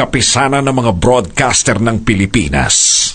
kapisanan ng mga broadcaster ng Pilipinas.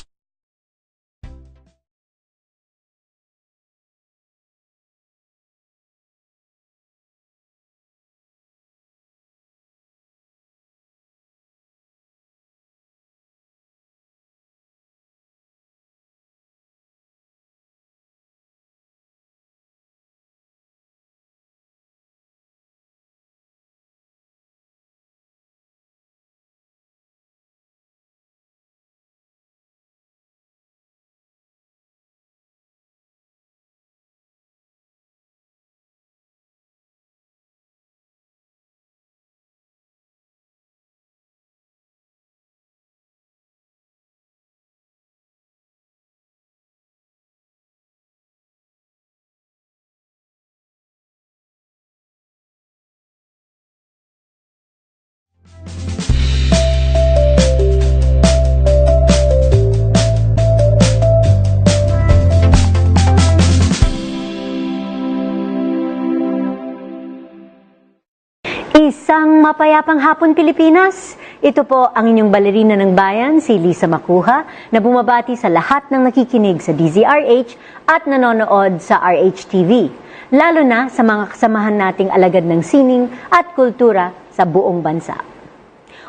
Isang mapayapang hapon, Pilipinas. Ito po ang inyong balerina ng bayan, si Macuja, na bumabati sa lahat ng nakikinig sa DZRH at nanonood sa RH TV, lalo na sa mga kasamahan nating alagad ng sining at kultura sa buong bansa.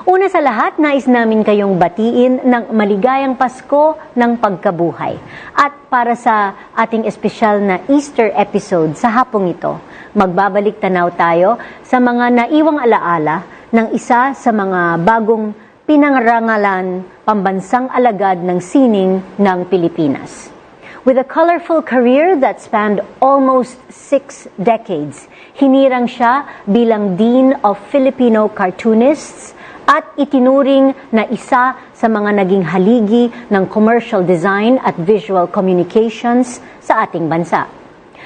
Una sa lahat, nais namin kayong batiin ng maligayang Pasko ng pagkabuhay. At para sa ating espesyal na Easter episode sa hapong ito, magbabalik tanaw tayo sa mga naiwang alaala ng isa sa mga bagong pinangrangalan pambansang alagad ng sining ng Pilipinas. With a colorful career that spanned almost 6 decades, hinirang siya bilang Dean of Filipino Cartoonists at itinuring na isa sa mga naging haligi ng commercial design at visual communications sa ating bansa.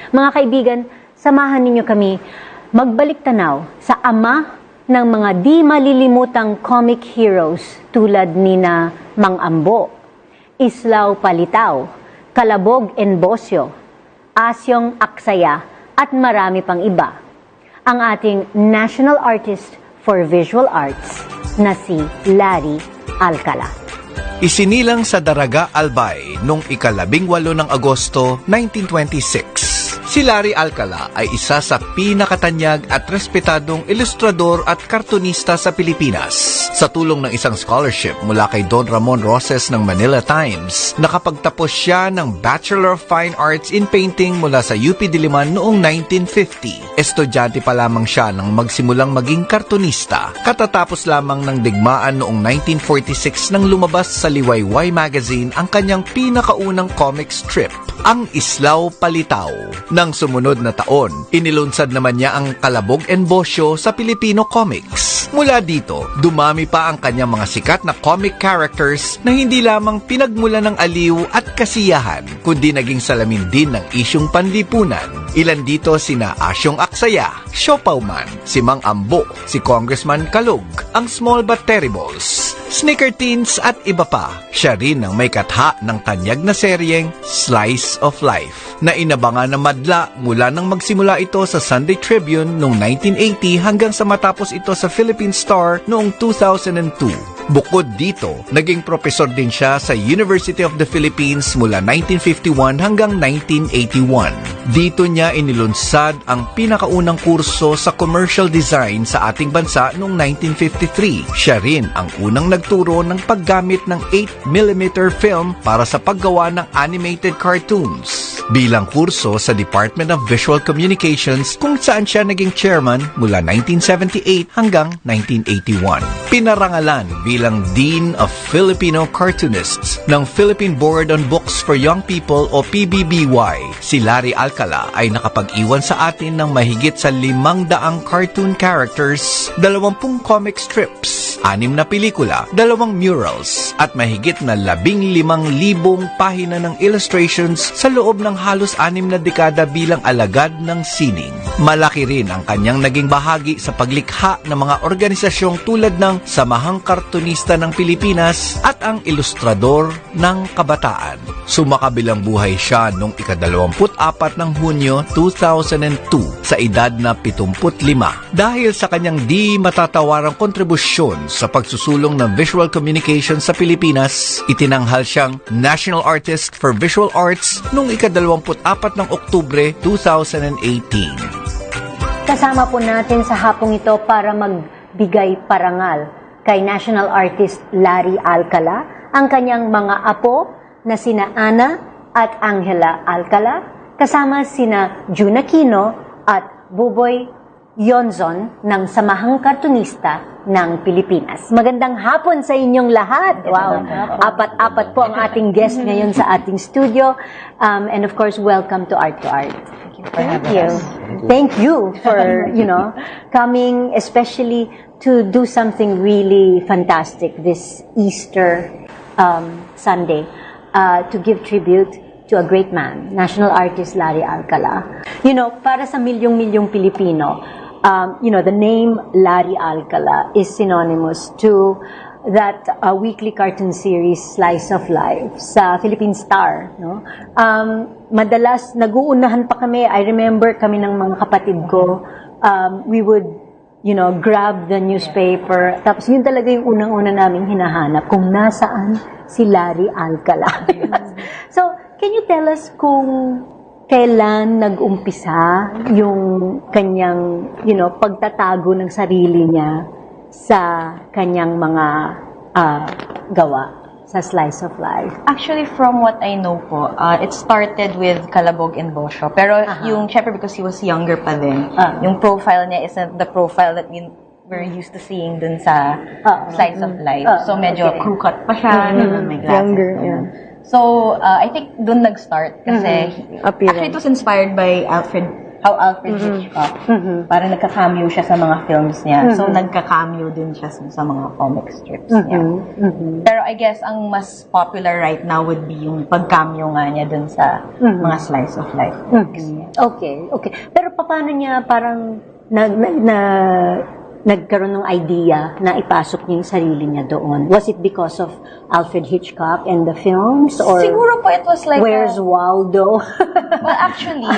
Mga kaibigan, samahan ninyo kami magbalik tanaw sa ama ng mga di malilimutang comic heroes tulad nina Mang Ambo, Islaw Palitaw, Kalabog en Bosyo, Asyong Aksaya at marami pang iba. Ang ating national artist for visual arts na si Larry Alcala. Isinilang sa Daraga, Albay noong ika-18 ng Agosto 1926. Si Larry Alcala ay isa sa pinakatanyag at respetadong ilustrador at kartunista sa Pilipinas. Sa tulong ng isang scholarship mula kay Don Ramon Roses ng Manila Times, nakapagtapos siya ng Bachelor of Fine Arts in Painting mula sa UP Diliman noong 1950. Estudyante pa lamang siya nang magsimulang maging kartunista. Katatapos lamang ng digmaan noong 1946 nang lumabas sa Liwayway Magazine ang kanyang pinakaunang comic strip, ang Islaw Palitaw. Nang sumunod na taon, inilunsad naman niya ang Kalabog en Bosyo sa Filipino comics. Mula dito, dumami pa ang kanyang mga sikat na comic characters na hindi lamang pinagmula ng aliw at kasiyahan, kundi naging salamin din ng isyong panlipunan. Ilan dito sina Asyong Aksaya, Siopaw Man, si Mang Ambo, si Congressman Kalug, ang Small But Terribles, Snicker Teens at iba pa. Siya rin ang may katha ng tanyag na seryeng Slice of Life, na inabangan na madla mula nang magsimula ito sa Sunday Tribune noong 1980 hanggang sa matapos ito sa Philippine Star noong 2002. Bukod dito, naging profesor din siya sa University of the Philippines mula 1951 hanggang 1981. Dito niya inilunsad ang pinakaunang kurso sa commercial design sa ating bansa noong 1953. Siya rin ang unang nagturo ng paggamit ng 8mm film para sa paggawa ng animated cartoons. Bilang kurso sa Department of Visual Communications kung saan siya naging chairman mula 1978 hanggang 1981. Pinarangalan bilang Dean of Filipino Cartoonists ng Philippine Board on Books for Young People o PBBY. Si Larry Alcala ay nakapag-iwan sa atin ng mahigit sa 500 cartoon characters, 20 comic strips, 6 na pelikula, 2 murals, at mahigit na 15,000 pahina ng illustrations sa loob ng halos 6 na dekada bilang alagad ng sining. Malaki rin ang kanyang naging bahagi sa paglikha ng mga organisasyong tulad ng Samahang Kartunista ng Pilipinas at ang Ilustrador ng Kabataan. Sumakabilang buhay siya noong ika-24 ng Hunyo 2002 sa edad na 75 dahil sa kanyang di matatawarang kontribusyon sa pagsusulong ng visual communication sa Pilipinas, itinanghal siyang National Artist for Visual Arts noong ika-24 ng Oktubre 2018. Kasama po natin sa hapong ito para magbigay parangal kay National Artist Larry Alcala, ang kanyang mga apo na sina Ana at Angela Alcala, kasama sina June Aquino at Buboy Yonzon ng Samahang Kartunista ng Pilipinas. Magandang hapon sa inyong lahat. Wow. Apat-apat po ang ating guest ngayon sa ating studio. And of course, welcome to Art2art. Thank you. Thank you for, coming especially to do something really fantastic this Easter Sunday, to give tribute to a great man, National Artist Larry Alcala. Para sa milyong-milyong Pilipino, the name Larry Alcala is synonymous to that weekly cartoon series Slice of Life sa Philippine Star, no? Madalas naguunahan pa kami. I remember kami ng mga kapatid ko, we would grab the newspaper. Tapos yun talaga yung unang-una naming hinahanap kung nasaan si Larry Alcala. So, can you tell us kung kailan nag-umpisa yung kanyang, pagtatago ng sarili niya sa kanyang mga gawa sa Slice of Life? Actually, from what I know po, it started with Kalabog and Bosho. Pero syempre because he was younger pa din, yung profile niya isn't the profile that we're used to seeing dun sa Slice of Life. So medyo crew cut pa siya, may glasses. Younger, yeah. So, I think dun nag-start kasi actually it was inspired by Alfred Hitchcock. Parang nagka-cameo siya sa mga films niya. So, nagka-cameo din siya sa mga comic strips niya. Pero I guess ang mas popular right now would be yung pag-cameo nga niya dun sa mga Slice of Life. Okay. Pero paano niya parang nagkaroon ng idea na ipasok niya yung sarili niya doon? Was it because of Alfred Hitchcock and the films? Or siguro po it was like Where's Waldo? Well, actually,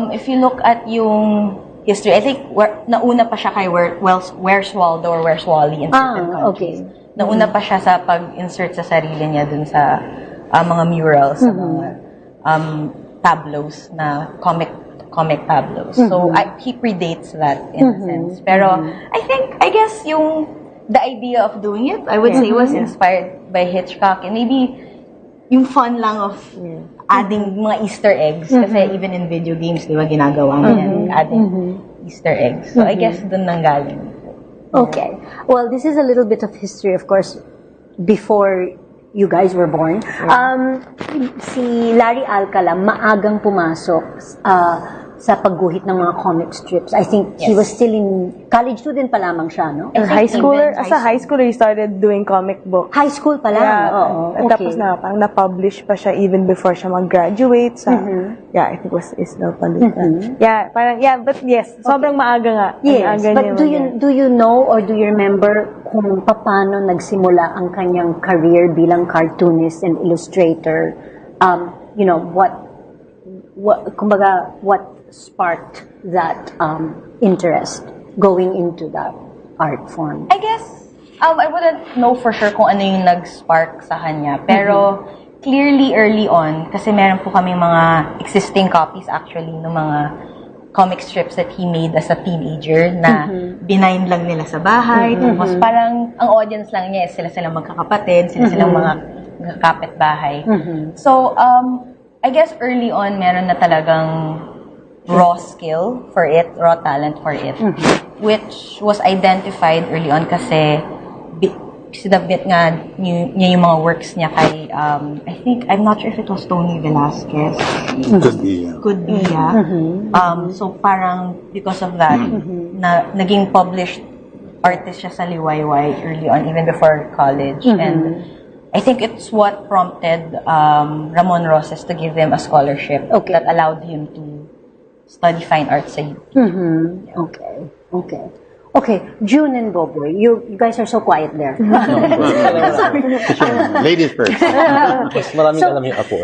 if you look at yung history, I think nauna pa siya kay Where's Waldo or Where's Wally in certain countries. Okay. Nauna pa siya sa pag-insert sa sarili niya dun sa mga murals, sa mga tableaus na comic tableaus. So, he predates that in a sense. Pero, I guess the idea of doing it, I would say was inspired by Hitchcock and maybe yung fun lang of adding mga Easter eggs. Kasi even in video games, di ba, ginagawa niya adding Easter eggs. So, I guess dun nanggaling. Okay. Well, this is a little bit of history, of course, before you guys were born. Si Larry Alcala, maagang pumasok sa pagguhit ng mga comic strips. I think he was still in college student pa lamang siya, no? As a high schooler, he started doing comic books. High school pa lang? Yeah. Oo. Okay. Tapos parang na-publish pa siya even before siya mag-graduate sa, I think it was Isla Palita. But yes, sobrang maaga nga. Yes, but do you know or do you remember kung paano nagsimula ang kanyang career bilang cartoonist and illustrator? What sparked that interest going into that art form? I guess, I wouldn't know for sure kung ano yung nag-spark sa kanya. Pero, clearly early on, kasi meron po kami mga existing copies actually ng mga comic strips that he made as a teenager na binind lang nila sa bahay. Tapos parang, ang audience lang niya, sila magkakapatid, sila mga kapitbahay. So, I guess early on, meron na talagang raw skill for it, raw talent for it, which was identified early on kasi sinabit nga niya yung mga works niya kay, I'm not sure if it was Tony Velasquez. Could be, yeah. So parang because of that, naging published artist siya sa Liwayway early on, even before college. And I think it's what prompted Ramon Roses to give him a scholarship that allowed him to study fine arts sa UP. Okay, June and Boboy, you guys are so quiet there. Ladies first. Mas maraming alam yung apo.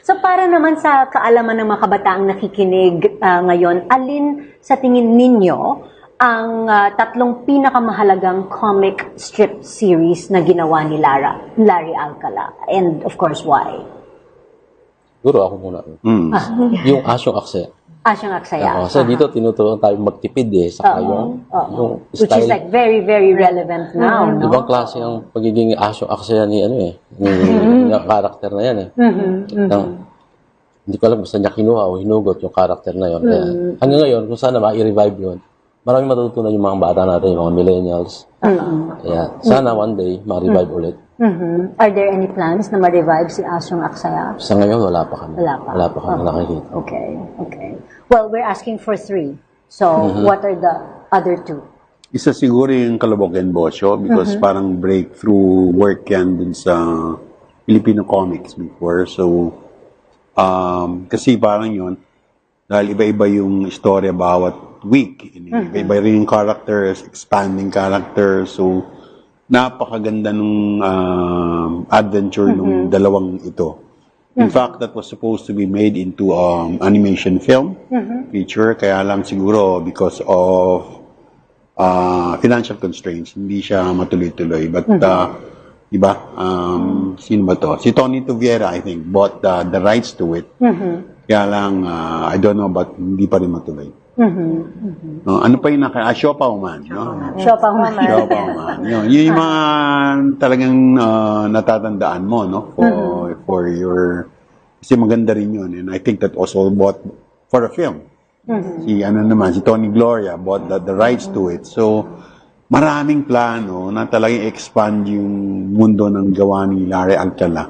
So para naman sa kaalaman ng mga kabataang nakikinig ngayon, alin sa tingin ninyo ang tatlong pinakamahalagang comic strip series na ginawa ni Larry Alcala? And of course, why? Siguro ako muna. Yung Asyong Aksaya. Asyong Aksaya. Kasi dito tinuturuan tayo magtipid saka yung Which is style. like very, very relevant now, no? Ibang klase ang pagiging Asyong Aksaya ni ni karakter na yan Hindi ko alam basta niya kinuha o hinugot yung karakter na yun. Kaya, hanggang ngayon, kung sana ma-revive yun, maraming matutunan yung mga bata natin, yung mga millennials. Kaya, sana one day, ma-revive ulit. Are there any plans na ma-revive si Asyong Aksaya? Sa ngayon, wala pa kami. Wala pa. kami nakikita. Okay. Well, we're asking for 3. So, what are the other 2? Isa siguro yung Kalabok and Bosyo because parang breakthrough work yan dun sa Filipino comics before. So, kasi parang yun, dahil iba-iba yung istorya bawat week. Iba-iba rin yung characters, expanding characters. So, napakaganda nung adventure nung dalawang ito. In fact, that was supposed to be made into animation film feature. Kaya lang siguro because of financial constraints, hindi siya matuloy-tuloy. But, diba? Sino ba to? Si Tony Tuviera, I think, bought the rights to it. Kaya lang, I don't know, but hindi pa rin matuloy. No, ano pa yung Siopaw Man, no? Siopaw Man. Yun yung mga talagang natatandaan mo, no? For your... Kasi maganda rin yun. And I think that also bought for a film. Si Tony Gloria bought the rights to it. So, maraming plano na talagang expand yung mundo ng gawa ni Larry Alcala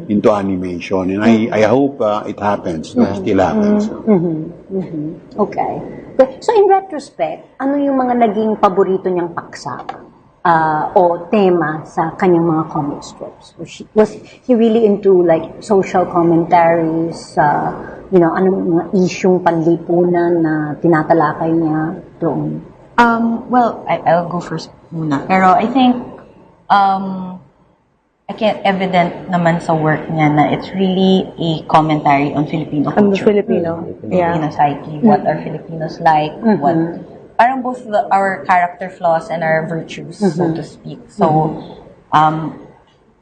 into animation. And I hope it happens. It still happens. Okay. So in retrospect, ano yung mga naging paborito niyang paksa o tema sa kanyang mga comic strips? Was he really into like social commentaries, anong mga isyung panlipunan na tinatalakay niya doon? Well, I'll go first muna. Pero I think, I can't evident naman sa work niya na it's really a commentary on Filipino culture. On the Filipino, Filipino psyche, what are Filipinos like, parang both our character flaws and our virtues, so to speak. So,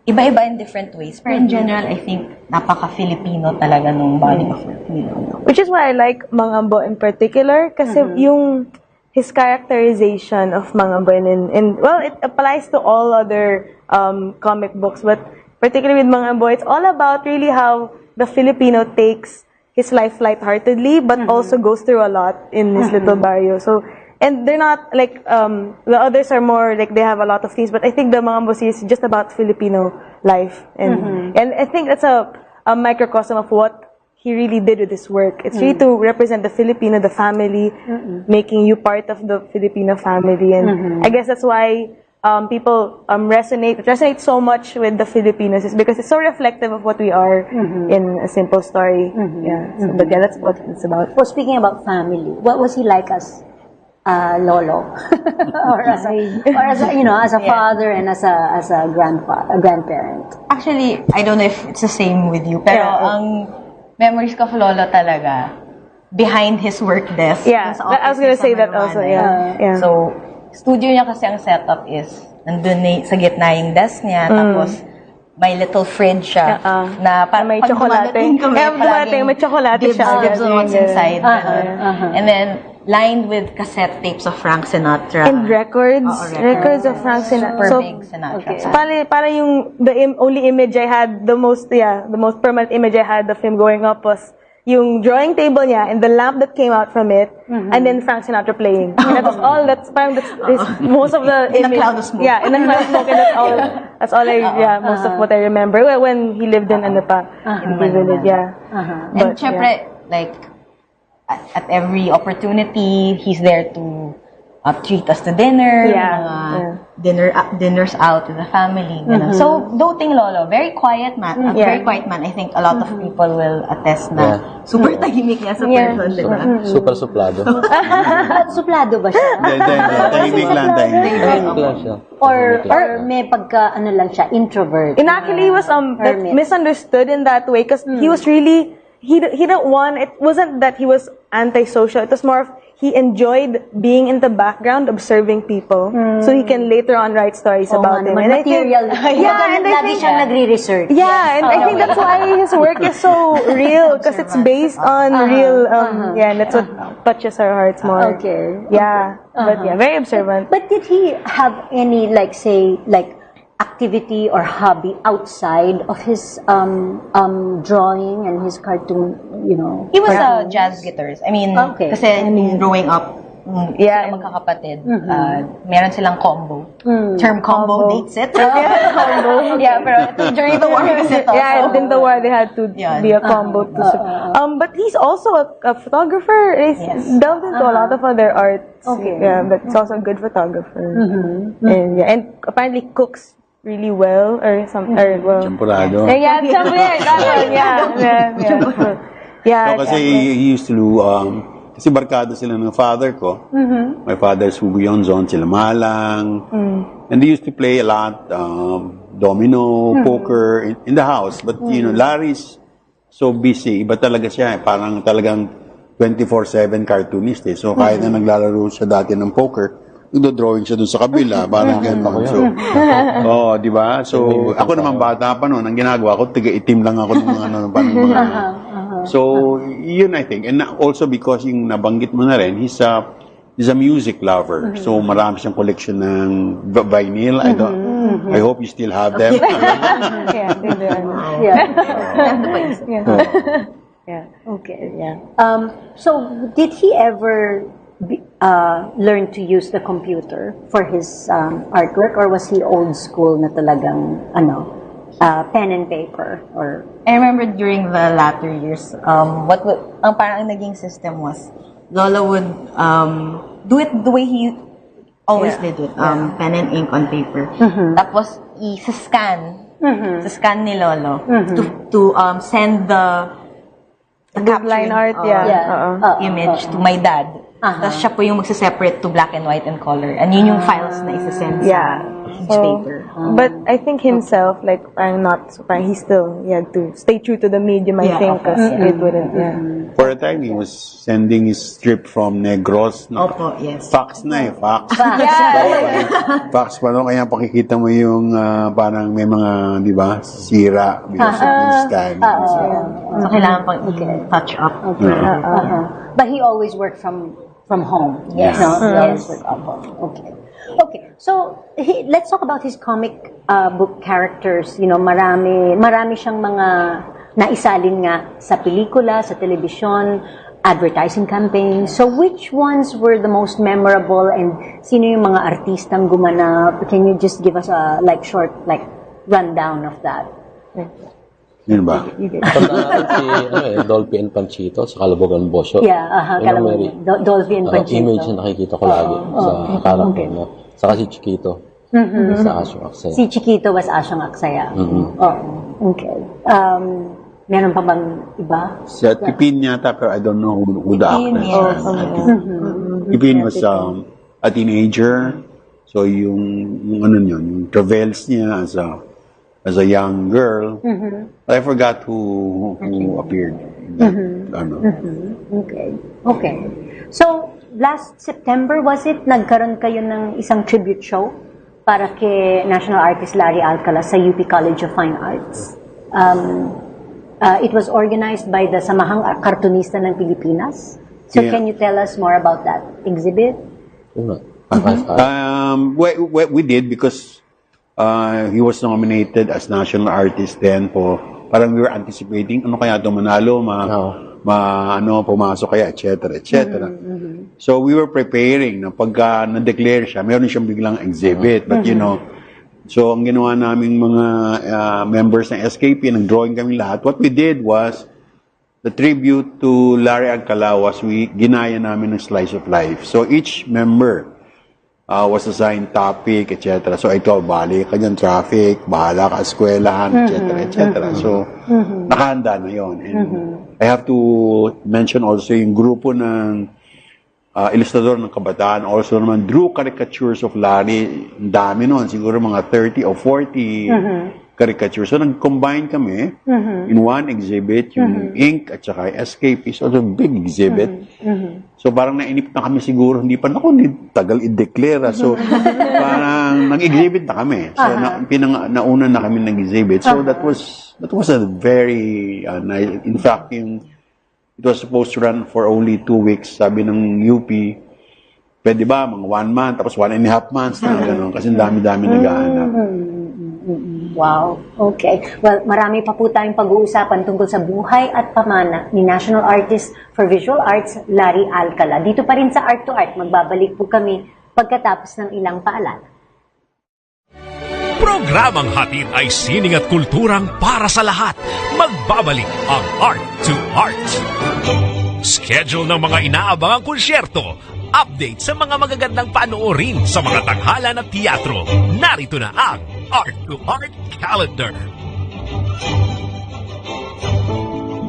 iba-iba in different ways. Pero in general, I think, napaka-Filipino talaga nung body of Filipino. Which is why I like Mangambo in particular, kasi his characterization of Mangambo and well, it applies to all other comic books, but particularly with Mangambo, it's all about really how the Filipino takes his life lightheartedly, but also goes through a lot in this little barrio. So, and they're not like, the others are more like they have a lot of themes, but I think the Mangambo series is just about Filipino life. And I think that's a microcosm of what he really did with this work. It's really to represent the Filipino, the family, making you part of the Filipino family. And I guess that's why people resonate so much with the Filipinos, is because it's so reflective of what we are in a simple story. But that's what it's about. Well, speaking about family, what was he like as lolo, or as a father and as a grandparent? Actually, I don't know if it's the same with you, pero ang memories ko of lolo talaga behind his work desk. Yeah, I was gonna say that also. Yeah. So, studio niya kasi ang setup is nandun sa gitna yung desk niya, tapos may little fridge siya na parang may chocolate. May chocolate siya. Gives on what's inside. And then, lined with cassette tapes of Frank Sinatra. And records of Frank Sinatra. Super big Sinatra. Okay. So, para yung the only image I had, the most permanent image I had of him growing up was yung drawing table niya and the lamp that came out from it, and then Frank Sinatra playing. That's all. That's most of the in a cloud of smoke. Yeah, in a cloud of smoke, and that's all. Most of what I remember when he lived in in the village. And syempre, like at every opportunity, he's there to treat us to dinner. Dinners out with the family. So, doting lolo, very quiet man. Very quiet man. I think a lot of people will attest na super tahimik niya sa person, diba? Super suplado. Suplado ba siya? Tahimik lang siya. Or may pagka, lang siya, introvert. And actually, he was misunderstood in that way because he was really, he didn't want, it wasn't that he was antisocial. It was more of, he enjoyed being in the background, observing people, so he can later on write stories about them. And I think, material. yeah, and I lagi think, siyang nagre-research. yeah, and I think that's why his work is so real, because it's based on real, yeah, and that's what touches our hearts more. Okay. Yeah, but yeah, very observant. But did he have any, like, say, like, activity or hobby outside of his drawing and his cartoon, you know? He was a jazz guitarist. I mean, Okay. kasi growing up, Yeah. sila magkakapatid, meron silang combo. Term combo dates it. Yeah, pero during the war, it was ito. Yeah, So, and in the war they had to Yeah. be a combo. But he's also a photographer. He's delved into a lot of other arts. Okay. Yeah, but he's also a good photographer. And yeah, and apparently cooks really well, or some, or well. Champurado. Yeah, somewhere. Yeah. So, kasi he used to do, kasi barkada sila ng father ko. My father's Hugo Yonzon, sila Malang. And they used to play a lot, domino, poker in the house. But, you know, Larry's so busy. Iba talaga siya. Parang talagang 24/7 cartoonist eh. So, kahit na naglalaro siya dati ng poker, nagdo-drawing siya dun sa kabila. Parang gano'n. So, di ba? So, ako naman bata pa noon. Ang ginagawa ko, tiga-itim lang ako ng mga So, yun I think. And also because yung nabanggit mo na rin, he's a music lover. So, marami siyang collection ng vinyl. I hope you still have them. Yeah. Okay. Yeah. So, did he ever learn to use the computer for his artwork, or was he old school na talagang pen and paper? Or I remember during the latter years, ang parang ang naging system was, Lola would do it the way he always did it, pen and ink on paper. Tapos, scan ni Lolo to send the line art, image to my dad. Tapos siya po yung magsa-separate to black and white and color. And yun yung files na isa-send sa each paper. But I think himself, like, he still, he had to stay true to the medium, I think, because it wouldn't, For a time, he was sending his strip from Negros. Opo, yes. Fax na eh, fax. Fax pa no, kaya pakikita mo yung parang may mga, di ba, sira because of instant. So, kailangan pang touch up. But he always worked from home. Yes. No? He always worked from home. Okay. So, let's talk about his comic book characters. You know, marami siyang mga naisalin nga sa pelikula, sa telebisyon, advertising campaigns. So, which ones were the most memorable, and sino yung mga artistang gumanap? Can you just give us a short rundown of that? Yun ba? Tandaan si Dolphy and Panchito sa Kalabogan Bosyo. Yeah, Dolphy and Panchito. Image na nakikita ko lagi sa character na. Saka si Chiquito. Sa Asyong Aksaya. Si Chiquito was Asyong Aksaya. Okay. Meron pa bang iba? Sa Tipin yata, pero I don't know who the actor is. Tipin was a teenager. So yung yung travels niya as a young girl. I forgot who appeared in that. Okay. So, last September, was it, nagkaroon kayo ng isang tribute show para kay National Artist Larry Alcala sa UP College of Fine Arts? It was organized by the Samahang Kartunista ng Pilipinas. So, can you tell us more about that exhibit? We did because he was nominated as national artist then parang we were anticipating ano kaya ito manalo pumasok kaya etc. So we were preparing na pagka na-declare siya meron siyang biglang exhibit but so ang ginawa naming mga members ng SKP nag-drawing kami lahat. What we did was the tribute to Larry Alcala was ginaya namin ng slice of life. So each member was assigned topic, etc. So ito, bali ka dyan, traffic, bahala ka, eskwelahan, etc. So, nakahanda na yun. And I have to mention also yung grupo ng ilustrador ng kabataan, also naman drew caricatures of Larry, ang dami nun, siguro mga 30 or 40 caricature. So, nag-combine kami in one exhibit, yung ink at saka escape is also a big exhibit. So, parang nainip na kami siguro, hindi pa, tagal i-declare. So, parang nag-exhibit na kami. So, nauna na kami nag-exhibit. So, that was a very nice, in fact, it was supposed to run for only 2 weeks. Sabi ng UP, pwede ba, mga 1 month, tapos 1.5 months na gano'n. Kasi dami-dami naghahanap. Wow. Okay. Well, marami pa po tayong pag-uusapan tungkol sa buhay at pamana ni National Artist for Visual Arts, Larry Alcala. Dito pa rin sa Art2art, magbabalik po kami pagkatapos ng ilang paalala. Programang hatid ay sining at kulturang para sa lahat. Magbabalik ang Art2art. Schedule ng mga inaabangang konsyerto. Update sa mga magagandang panoorin sa mga tanghalan at teatro. Narito na ang Art2art Calendar.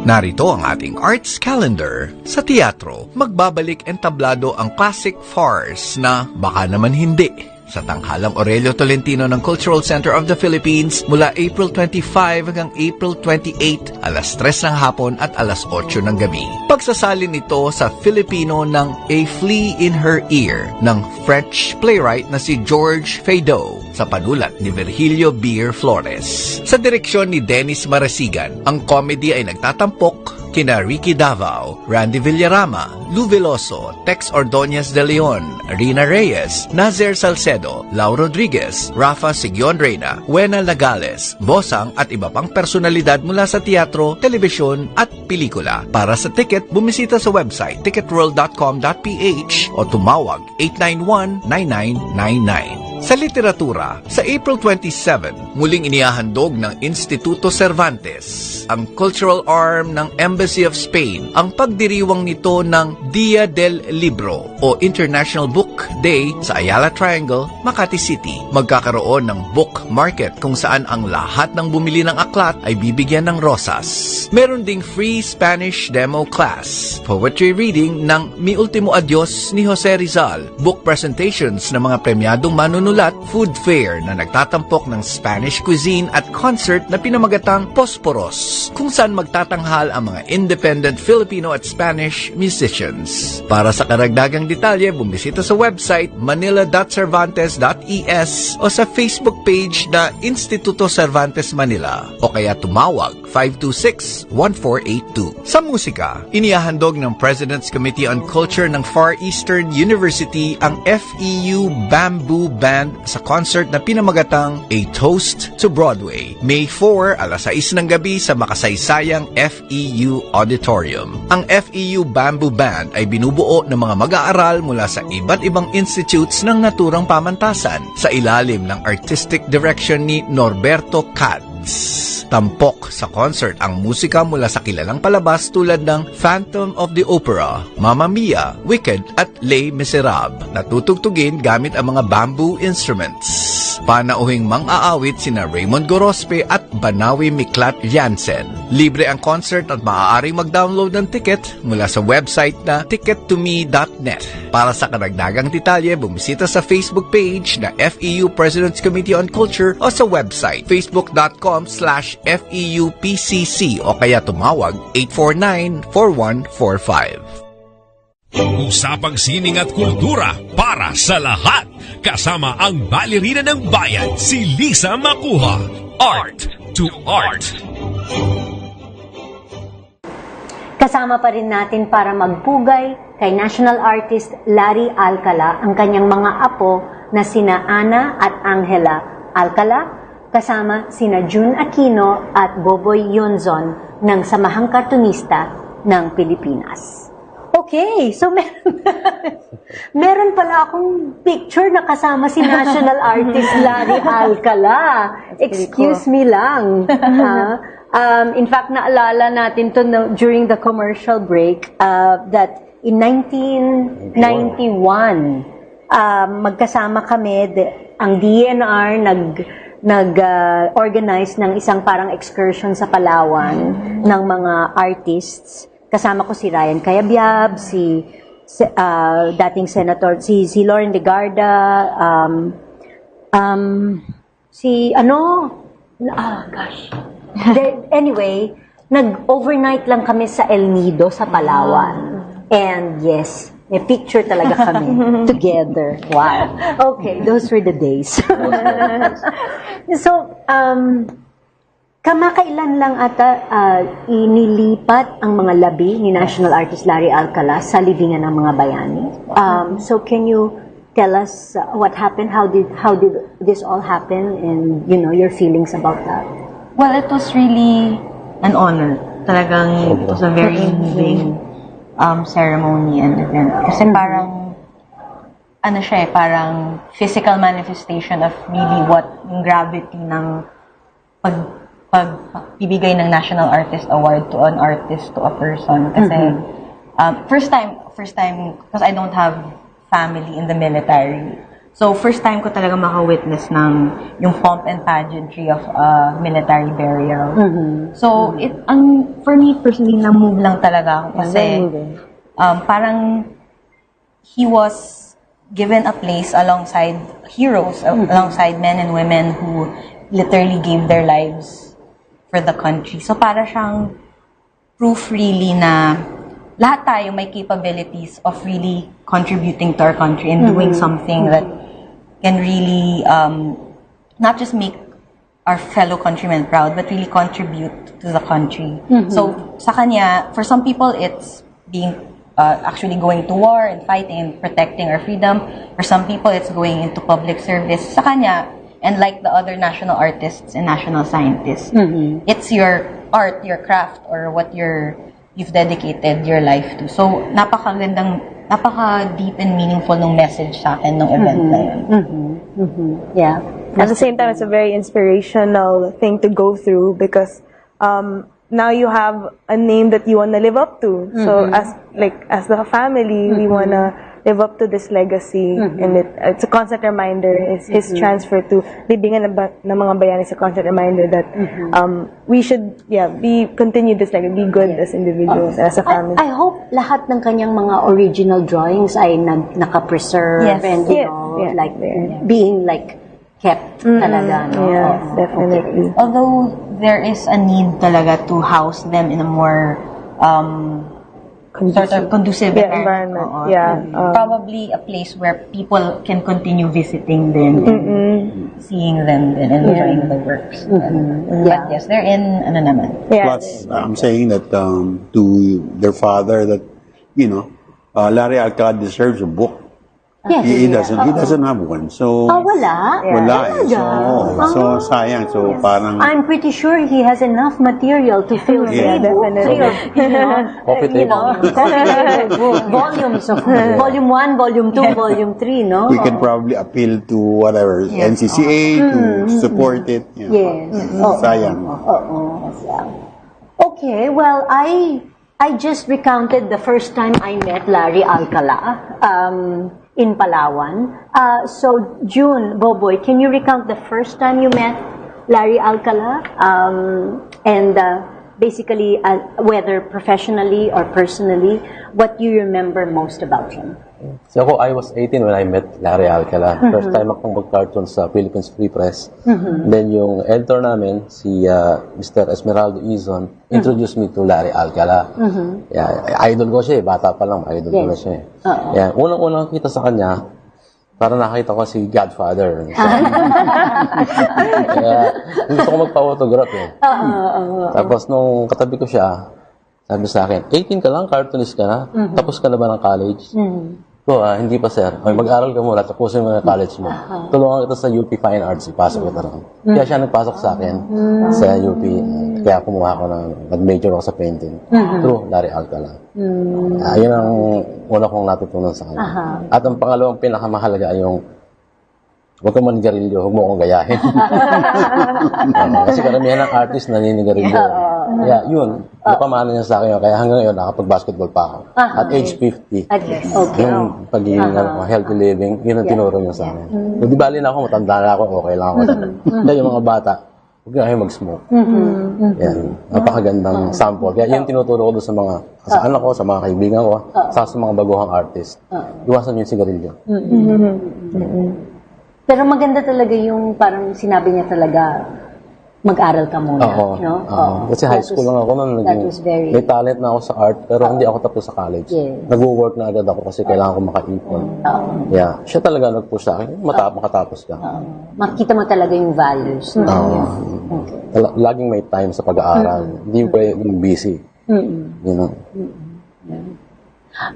Narito ang ating arts calendar. Sa teatro, magbabalik entablado ang classic farce na Baka Naman Hindi sa tanghalang Aurelio Tolentino ng Cultural Center of the Philippines mula April 25 hanggang April 28, alas 3 ng hapon at alas 8 ng gabi. Pagsasalin ito sa Filipino ng A Flea in Her Ear ng French playwright na si George Feydeau sa panulat ni Virgilio Beer Flores. Sa direksyon ni Dennis Marasigan, ang comedy ay nagtatampok kina Ricky Davao, Randy Villarama, Lou Veloso, Tex Ordonez de Leon, Rina Reyes, Nazer Salcedo, Lau Rodriguez, Rafa Sigyon Reyna, Wena Lagales, Bosang at iba pang personalidad mula sa teatro, telebisyon at pelikula. Para sa ticket, bumisita sa website ticketworld.com.ph o tumawag 891-9999. Sa literatura, sa April 27, muling inihahandog ng Instituto Cervantes, ang cultural arm ng Embassy of Spain, ang pagdiriwang nito ng Dia del Libro o International Book Day sa Ayala Triangle, Makati City. Magkakaroon ng book market kung saan ang lahat ng bumili ng aklat ay bibigyan ng rosas. Meron ding free Spanish demo class, poetry reading ng Mi Ultimo Adios ni Jose Rizal, book presentations ng mga premyadong manunulat, food fair na nagtatampok ng Spanish cuisine at concert na pinamagatang Posporos, kung saan magtatanghal ang mga independent Filipino at Spanish musicians. Para sa karagdagang detalye, bumisita sa website manila.cervantes.es o sa Facebook page na Instituto Cervantes Manila o kaya tumawag 526-1482. Sa musika, inihahandog ng President's Committee on Culture ng Far Eastern University ang FEU Bamboo Band sa concert na pinamagatang A Toast to Broadway, May 4, alas 6 ng gabi sa makasaysayang FEU Auditorium. Ang FEU Bamboo Band ay binubuo ng mga mag-aaral mula sa iba't ibang institutes ng naturang pamantasan sa ilalim ng artistic direction ni Norberto Cads. Tampok sa concert ang musika mula sa kilalang palabas tulad ng Phantom of the Opera, Mamma Mia, Wicked at Les Miserables, na tutugtugin gamit ang mga bamboo instruments. Panauhing mang-aawit sina Raymond Gorospe at Banawi Miklat Jansen. Libre ang concert at maaaring mag-download ng ticket mula sa website na tickettome.net. Para sa karagdagang detalye, bumisita sa Facebook page na FEU President's Committee on Culture o sa website facebook.com/FEUPCC o kaya tumawag 849-4145. Usapang sining at kultura para sa lahat. Kasama ang balerina ng bayan, si Lisa Macuja. Art2art. Kasama pa rin natin para magpugay kay National Artist Larry Alcala ang kanyang mga apo na sina Ana at Angela Alcala, kasama sina June Aquino at Boboy Yonzon ng Samahang Kartunista ng Pilipinas. Okay, so meron pala akong picture na kasama si National Artist Larry Alcala. Excuse me lang. In fact, naalala natin to during the commercial break that in 1991, magkasama kami, ang DNR nag-organize ng isang parang excursion sa Palawan ng mga artists. Kasama ko si Ryan Cayabyab, si dating senator, si Lauren Legarda, si Gosh. Anyway, nag-overnight lang kami sa El Nido sa Palawan. And yes, may picture talaga kami together. Wow. Okay, those were the days. So, kamakailan lang ata inilipat ang mga labi ni National Artist Larry Alcala sa libingan ng mga bayani. So can you tell us what happened? How did this all happen, and your feelings about that? Well, it was really an honor. Talagang it was a very moving ceremony and event. Kasi parang parang physical manifestation of really what yung gravity ng pagbibigay ng National Artist Award to an artist, to a person. Kasi first time because I don't have family in the military. So first time ko talaga maka-witness ng yung pomp and pageantry of military burial. So for me personally, na-move lang talaga ako kasi parang he was given a place alongside heroes, alongside men and women who literally gave their lives for the country. So para siyang proof really na lahat tayo may capabilities of really contributing to our country and doing something that can really not just make our fellow countrymen proud, but really contribute to the country. So sa kanya, for some people, it's being actually going to war and fighting and protecting our freedom. For some people, it's going into public service. Sa kanya, and like the other national artists and national scientists, it's your art, your craft, or what you've dedicated your life to. So, napaka-deep and meaningful nung message sa akin nung event na yun. Yeah. At the same time, it's a very inspirational thing to go through because now you have a name that you want to live up to. So as the family, we want to live up to this legacy, and it's a constant reminder. It's his transfer to libingan ng mga bayani. It's a constant reminder that we should continue this legacy, be good as individuals, as a family. I hope lahat ng kanyang mga original drawings ay naka-preserve and being kept talaga. No? Yes, definitely. Okay. Although there is a need talaga to house them in a more sort of conducive environment. Probably a place where people can continue visiting them and seeing them and enjoying the works. But yes, they're in ano naman. Plus, I'm saying that to their father that, Larry Alcala deserves a book. Yes. He doesn't have one. So wala? Wala. So sayang. So parang I'm pretty sure he has enough material to fill volumes of volume 1, volume 2, volume 3, no? we can probably appeal to whatever NCCA to support it. Yes. Sayang. Okay, well, I just recounted the first time I met Larry Alcala in Palawan. So, June, Boboy, can you recount the first time you met Larry Alcala? And basically, whether professionally or personally, what you remember most about him? So I was 18 when I met Larry Alcala. First time akong mag-cartoon sa Philippines Free Press. Then yung editor namin, si Mr. Esmeraldo Izon, introduced me to Larry Alcala. Idol ko siya bata pa lang, idol ko na siya unang-unang kita sa kanya, para nakita ko si Godfather. Gusto ko magpa-autograph Tapos nung katabi ko siya, sabi sa akin, 18 ka lang, cartoonist ka na? Tapos ka na ba ng college? So, hindi pa sir. Mag-aral ka muna, tapusin mo yung college mo. Tulungan kita sa UP Fine Arts, ipasok kita ron. Kaya siya nagpasok sa akin sa UP. Kaya kumuha ko nag-major ako sa painting. Through Larry Alcala. Yun ang una kong natutunan sa kanya. At ang pangalawang pinakamahalaga ay yung huwag ka manigarilyo, huwag mo akong gayahin. Kasi karamihan ng artist naninigarilyo. Kaya yun, napamana niya sa akin. Kaya hanggang ngayon, nakapag-basketball pa ako. At age 50. Yung pagiging healthy living, yun ang tinuro niya sa akin. Kung di bali na ako, matanda na ako, okay lang ako. Kaya yung mga bata, huwag na kayo mag-smoke. Yan, napakagandang sample. Kaya yun tinuturo ko doon sa mga anak ko, sa mga kaibigan ko, sa mga baguhang artist. Iwasan yung sigarilyo. Pero maganda talaga yung parang sinabi niya talaga, mag-aral ka muna, Oo. no? Kasi high school lang ako noon. That was very... May talent na ako sa art, pero hindi ako tapos sa college. Yes. Nag-work na agad ako kasi kailangan ko makaipon. Yeah. Siya talaga nag-push sa akin. Makatapos ka. Makita mo talaga yung values. No? Okay. Laging may time sa pag-aaral. Hindi ko yung busy. You know?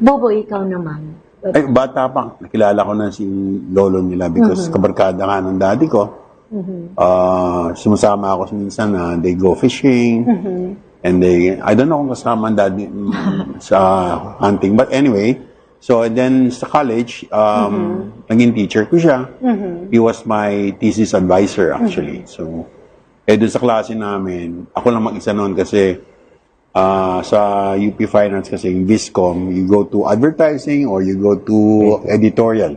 Bobo, ikaw naman. Ay, bata pa. Nakilala ko na si lolo nila because kabarkada nga ng daddy ko. Sumasama ako minsan na they go fishing. And I don't know kung kasama ang daddy sa hunting. But anyway, so and then sa college, naging teacher ko siya. He was my thesis advisor actually. So, doon sa klase namin, ako lang mag-isa noon kasi sa UP Finance kasi yung Viscom, you go to advertising or you go to editorial.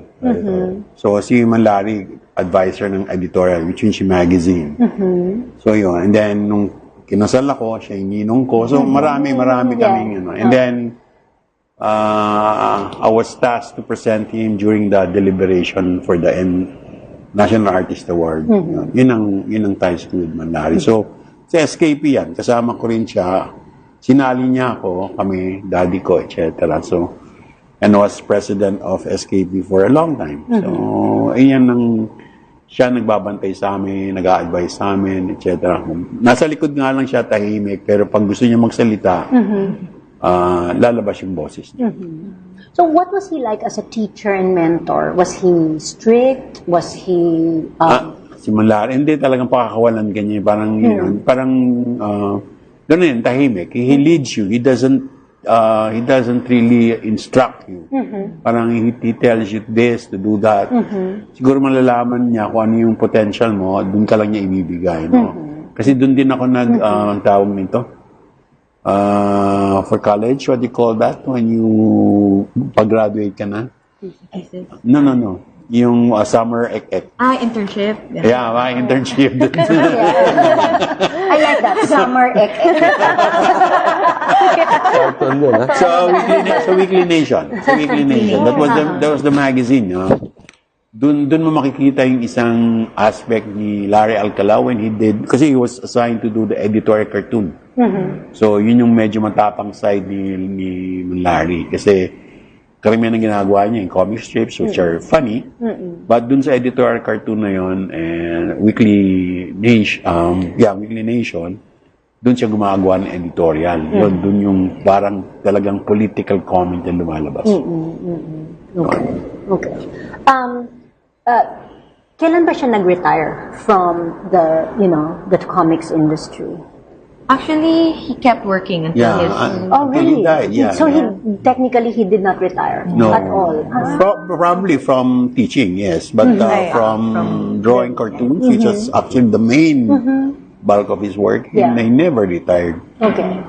So si Manlari, advisor ng editorial, which means yung magazine. So yun, and then nung kinasal ako, siya yung ninong ko. So marami kaming And then I was tasked to present him during the deliberation for the National Artist Award. Yun ang ties ko with Manlari. So sa SKP yan, kasama ko rin siya. Sinali niya ako, kami, daddy ko, etc. So, and was president of SKP for a long time. So, siya nagbabantay sa amin, nag-a-advise sa amin, etc. Nasa likod nga lang siya tahimik, pero pag gusto niya magsalita, lalabas yung boses niya. So, what was he like as a teacher and mentor? Was he strict? Was he... Si Manlari, hindi talagang pakakawalan ganyan. Parang, ganun yun, tahimik. He leads you. He doesn't really instruct you. Parang he tells you this, to do that. Siguro malalaman niya kung ano yung potential mo, dun ka lang niya ibibigay. No? Kasi dun din ako ang tawag nito. For college, what do you call that? When you pag-graduate ka na? No. Yung summer ek-ek. Internship. Yeah, internship. I like that, summer ek-ek. So Weekly Nation. That was the magazine. Dun mo makikita yung isang aspect ni Larry Alcala when he did, kasi he was assigned to do the editorial cartoon. So yun yung medyo matapang side ni Larry. Kasi karamihan ng ginagawa niya yung comic strips which are funny. But dun sa editorial cartoon na yun and Weekly Nation, dun siya gumagawa ng editorial. Dun yung parang talagang political comment yung lumalabas. Okay. Kailan ba siya nag-retire from the comics industry? Actually, he kept working until his... really? He died, yeah. So technically he did not retire at all? Probably from teaching, yes. But from drawing cartoons, which is actually the main bulk of his work, he never retired. Okay.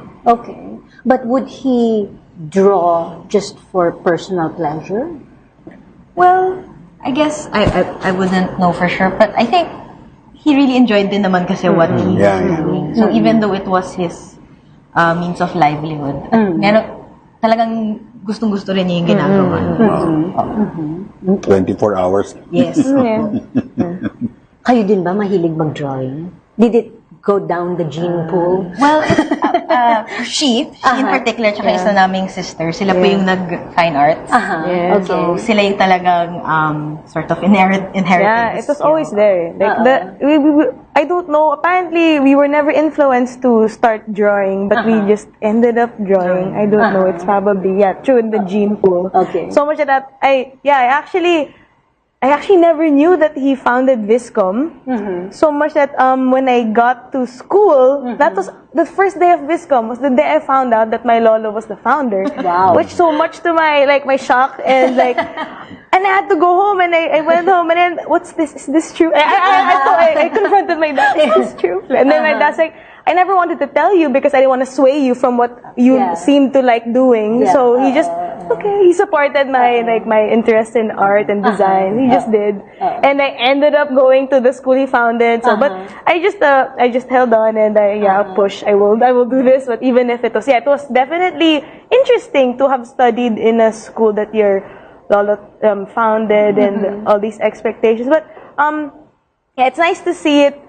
But would he draw just for personal pleasure? Well, I guess I wouldn't know for sure, but I think he really enjoyed din naman kasi what he was doing. So even though it was his means of livelihood, talagang gustong-gusto rin niya yung ginagawa. 24 hours. Yes. Kayo din ba mahilig mag-drawing? Did it go down the gene pool? Well, she in particular, tsaka isa naming sister, sila po yung nag-fine arts. Okay. So, sila yung talagang sort of inherited. Yeah, it was always there. Like I don't know, apparently we were never influenced to start drawing, but we just ended up drawing. I don't know, it's probably, true in the gene pool. Okay. So much that I actually never knew that he founded Viscom. So much that when I got to school, that was the first day of Viscom, was the day I found out that my lolo was the founder. Wow. Which so much to my shock and and I had to go home and I went home and then, what's this? Is this true? I confronted my dad, is this true? And then my dad's like, I never wanted to tell you because I didn't want to sway you from what you seem to like doing. So he just, he supported my interest in art and design. He just did. And I ended up going to the school he founded. So, but I just held on and push. I will do this. But even if it was definitely interesting to have studied in a school that your lolo founded and all these expectations. But Yeah, it's nice to see it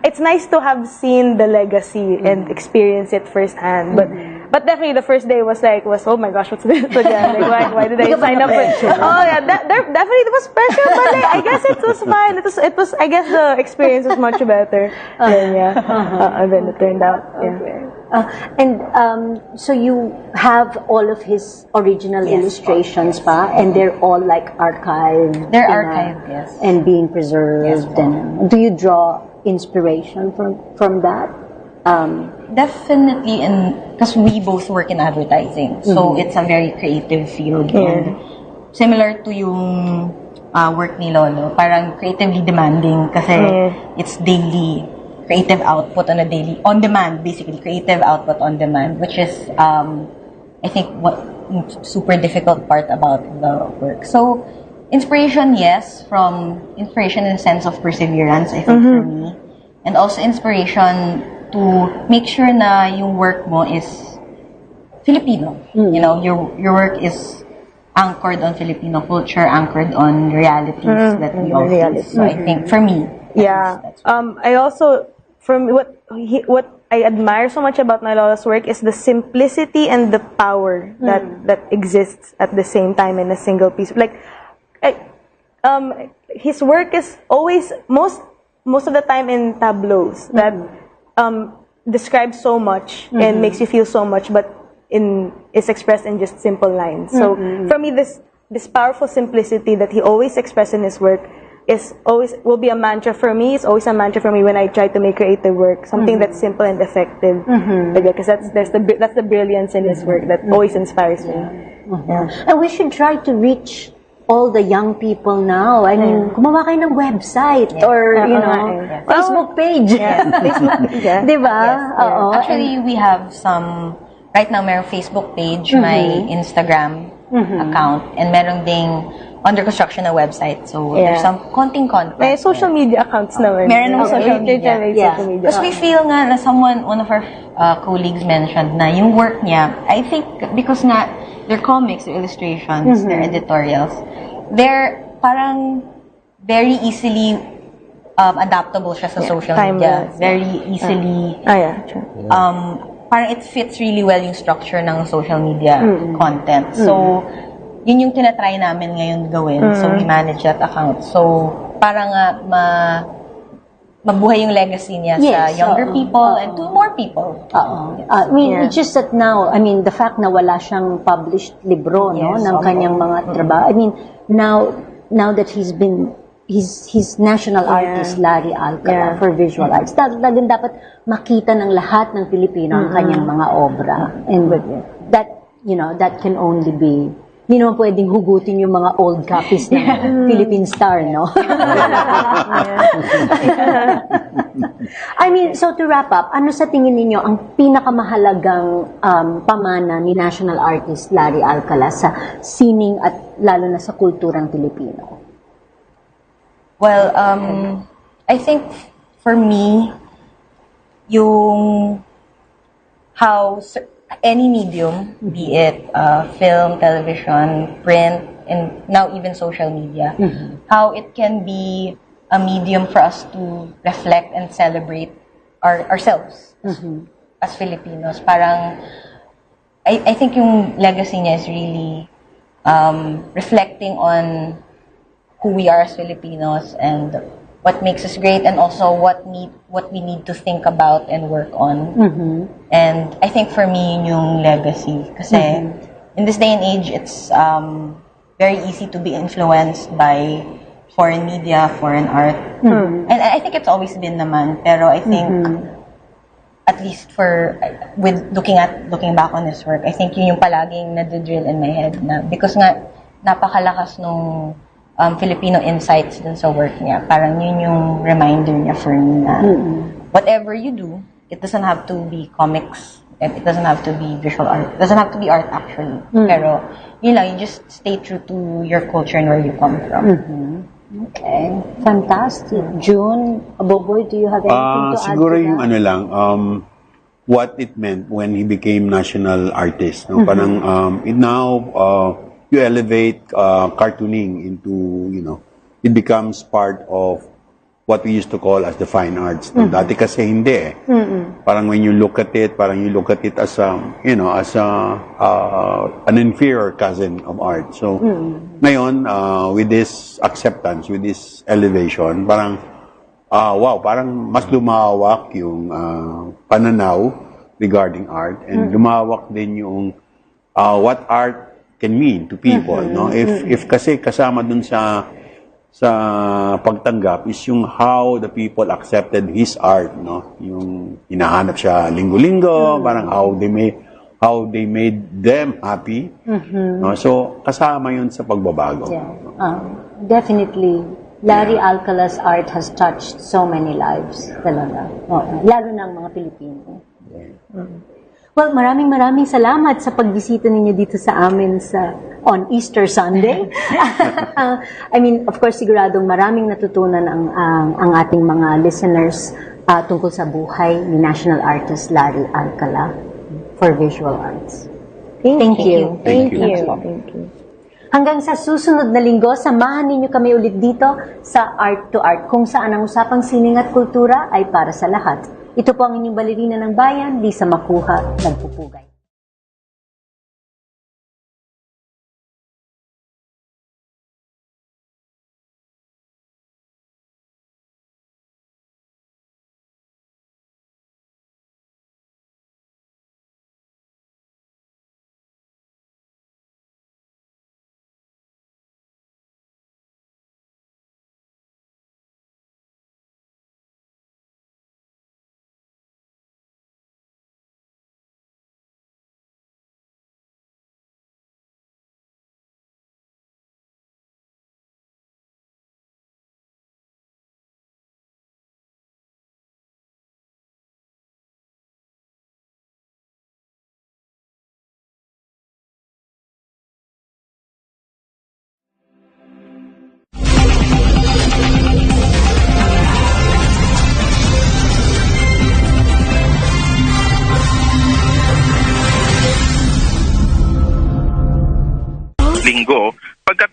it's nice to have seen the legacy and experience it firsthand. But definitely the first day was oh my gosh, what's this again? Like, why did I sign up for it? Oh yeah, there definitely was pressure, but like, I guess it was fine. It was, I guess the experience was much better than it turned out. So you have all of his original illustrations pa, and they're all like archived. They're archived, yes. And being preserved. Yes, and do you draw inspiration from that? Definitely, because we both work in advertising, so it's a very creative field. And similar to yung work ni Lolo, parang creatively demanding kasi it's daily creative output on demand, basically creative output on demand, which is I think what super difficult part about the work. So inspiration, yes, from inspiration in the sense of perseverance, I think for me, and also inspiration to make sure na yung work mo is Filipino. You know, your work is anchored on Filipino culture, anchored on realities that we all face. So I think for me, that's I also, from what I admire so much about my Lola's work is the simplicity and the power that exists at the same time in a single piece. Like, his work is always most of the time in tableaus that describes so much and makes you feel so much, but is expressed in just simple lines. So for me, this powerful simplicity that he always expresses in his work will be a mantra for me. It's always a mantra for me when I try to make creative work, something that's simple and effective. Because that's the brilliance in his work that always inspires me. And we should try to reach all the young people now. I mean, gumawa kayo ng website or, Facebook page. Facebook page. Diba? Yes. Actually, we have some, right now, merong Facebook page, my Instagram account, and merong ding under construction na website. So, there's some konting content. May social media accounts naman. Meron naman social media. Social media. Because we feel nga na one of our colleagues mentioned na yung work niya, I think, because nga, their comics, their illustrations, their editorials, they're parang very easily adaptable siya sa social media. Very easily. Parang it fits really well yung structure ng social media content. So, yun yung tinatry namin ngayon gawin. So, we manage that account. So, parang mabuhay yung legacy niya sa younger people and to more people. I mean, it's just that now, I mean, the fact na wala siyang published libro, no, ng kanyang mga trabaho. I mean, now that he's national artist, Larry Alcala, for visual arts. Talagang dapat makita ng lahat ng Pilipino ang kanyang mga obra. And that can only be, hindi naman pwedeng hugutin yung mga old copies ng Philippine Star, no? I mean, so to wrap up, ano sa tingin ninyo ang pinakamahalagang pamana ni national artist Larry Alcala sa sining at lalo na sa kulturang Pilipino? Well, I think for me, yung how any medium, be it film, television, print, and now even social media, how it can be a medium for us to reflect and celebrate ourselves as Filipinos. Parang, I think yung legacy niya is really reflecting on who we are as Filipinos and what makes us great, and also what we need to think about and work on. And I think for me, yun yung legacy. Kasi in this day and age, it's very easy to be influenced by foreign media, foreign art. And I think it's always been naman. Pero I think, at least with looking back on this work, I think yun yung palaging nadidrill in my head na, because nga, napakalakas nung Filipino insights dun sa work niya. Parang yun yung reminder niya for me na whatever you do, it doesn't have to be comics, it doesn't have to be visual art, it doesn't have to be art actually. Pero yun lang, you just stay true to your culture and where you come from. Okay, fantastic. June, Boboy, do you have anything to add siguro to yung that? ano lang, what it meant when he became national artist. No? Parang it now you elevate cartooning into, it becomes part of what we used to call as the fine arts. Dati kasi hindi eh. Parang when you look at it, as a, as a, an inferior cousin of art. So, ngayon, with this acceptance, with this elevation, parang, wow, parang mas lumawak yung pananaw regarding art, and lumawak din yung what art can mean to people, no? If kasi kasama dun sa pagtanggap is yung how the people accepted his art, no? Yung hinahanap siya linggo-linggo, parang how they made them happy. No? So kasama yun sa pagbabago. Yeah. Definitely, Larry Alcala's art has touched so many lives talaga. Lalo ng mga Pilipino. Well, maraming salamat sa pagbisita ninyo dito sa amin on Easter Sunday. I mean, of course, siguradong maraming natutunan ang ating mga listeners tungkol sa buhay ni national artist Larry Alcala for visual arts. Thank you. Thank you. Hanggang sa susunod na linggo, samahan ninyo kami ulit dito sa Art2art, kung saan ang usapang sining at kultura ay para sa lahat. Ito po ang inyong balerina ng bayan, Lisa Macuja, nagpupugay. Linggo, pagka